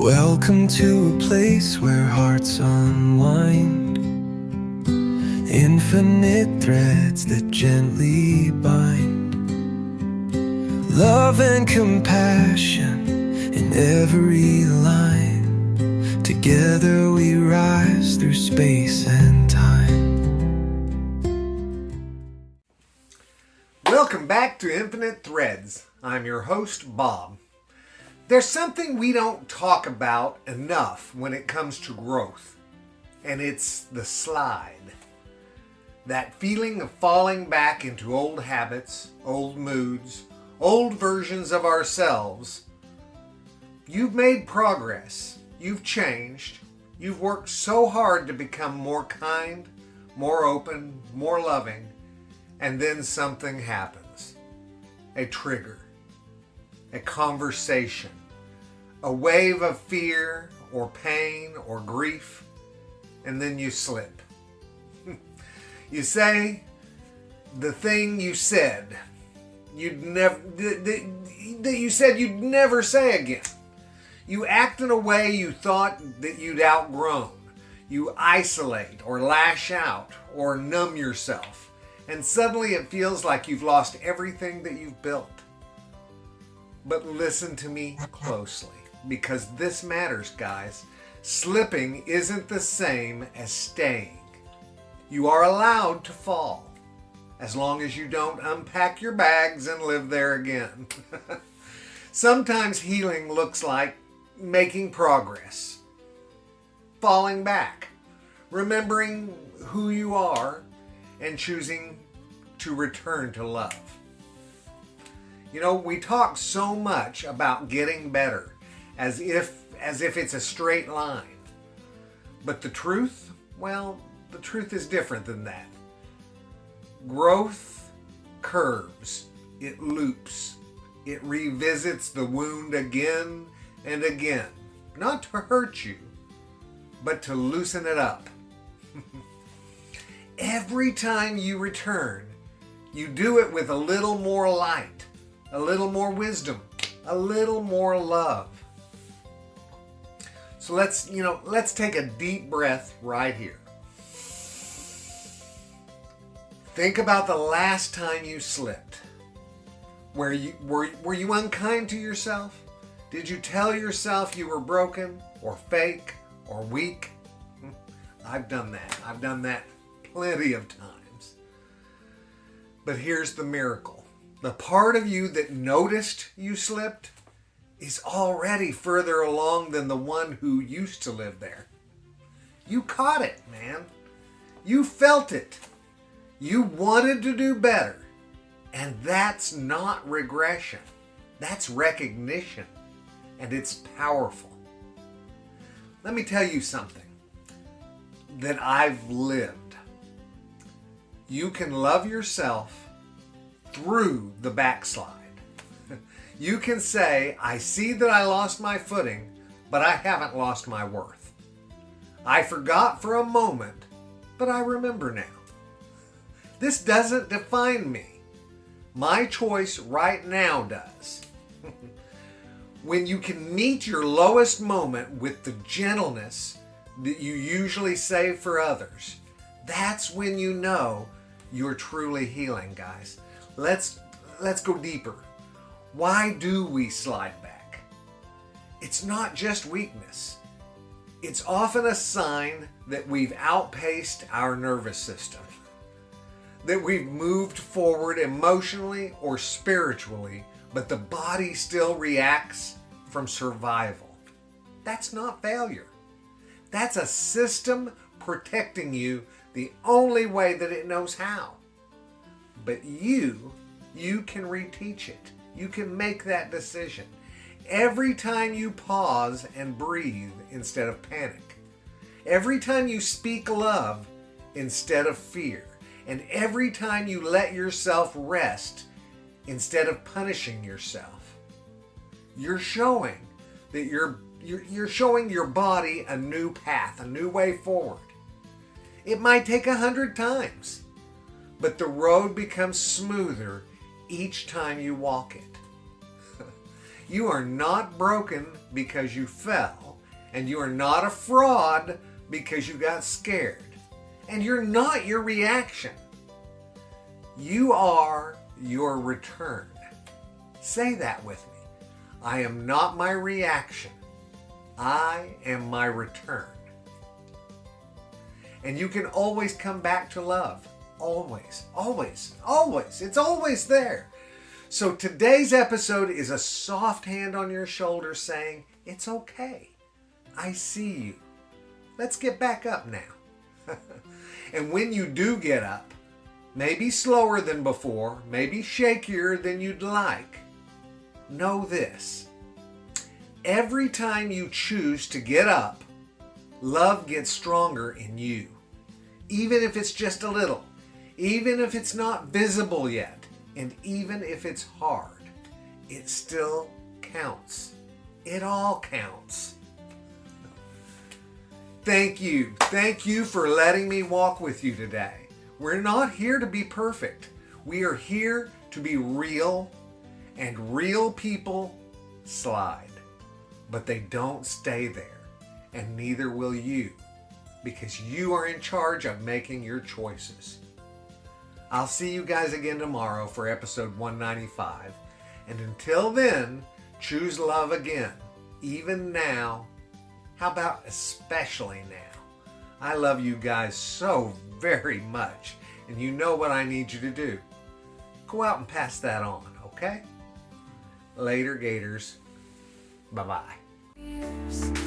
Welcome to a place where hearts unwind, infinite threads that gently bind, love and compassion in every line. Together we rise through space and time. Welcome back to Infinite Threads. I'm your host, Bob. There's something we don't talk about enough when it comes to growth, and it's the slide. That feeling of falling back into old habits, old moods, old versions of ourselves. You've made progress. You've changed. You've worked so hard to become more kind, more open, more loving, and then something happens. A trigger. A conversation. A wave of fear or pain or grief, and then you slip. You say the thing you said that you said you'd never say again. You act in a way you thought that you'd outgrown. You isolate or lash out or numb yourself, and suddenly it feels like you've lost everything that you've built. But listen to me closely, because this matters, guys. Slipping isn't the same as staying. You are allowed to fall, as long as you don't unpack your bags and live there again. Sometimes healing looks like making progress, falling back, remembering who you are, and choosing to return to love. You know, we talk so much about getting better, as if it's a straight line. But the truth, well, the truth is different than that. Growth curves, it loops, it revisits the wound again and again, not to hurt you, but to loosen it up. Every time you return, you do it with a little more light, a little more wisdom, a little more love. So let's take a deep breath right here. Think about the last time you slipped. Were you unkind to yourself? Did you tell yourself you were broken or fake or weak? I've done that. I've done that plenty of times. But here's the miracle. The part of you that noticed you slipped is already further along than the one who used to live there. You caught it, man. You felt it. You wanted to do better. And that's not regression. That's recognition. And it's powerful. Let me tell you something that I've lived. You can love yourself through the backslide. You can say, I see that I lost my footing, but I haven't lost my worth. I forgot for a moment, but I remember now. This doesn't define me. My choice right now does. When you can meet your lowest moment with the gentleness that you usually save for others, that's when you know you're truly healing, guys. Let's go deeper. Why do we slide back? It's not just weakness. It's often a sign that we've outpaced our nervous system, that we've moved forward emotionally or spiritually, but the body still reacts from survival. That's not failure. That's a system protecting you the only way that it knows how. But you can reteach it. You can make that decision. Every time you pause and breathe instead of panic. Every time you speak love instead of fear. And every time you let yourself rest instead of punishing yourself. You're showing that you're showing your body a new path, a new way forward. It might take 100 times, but the road becomes smoother each time you walk it. You are not broken because you fell. And you are not a fraud because you got scared. And you're not your reaction. You are your return. Say that with me. I am not my reaction. I am my return. And you can always come back to love. Always, always, always. It's always there. So today's episode is a soft hand on your shoulder saying, it's okay. I see you. Let's get back up now. And when you do get up, maybe slower than before, maybe shakier than you'd like, know this. Every time you choose to get up, love gets stronger in you. Even if it's just a little, even if it's not visible yet, and even if it's hard, it still counts. It all counts. Thank you. Thank you for letting me walk with you today. We're not here to be perfect. We are here to be real, and real people slide. But they don't stay there, and neither will you, because you are in charge of making your choices. I'll see you guys again tomorrow for episode 195. And until then, choose love again, even now. How about especially now? I love you guys so very much, and you know what I need you to do. Go out and pass that on, okay? Later, Gators. Bye-bye.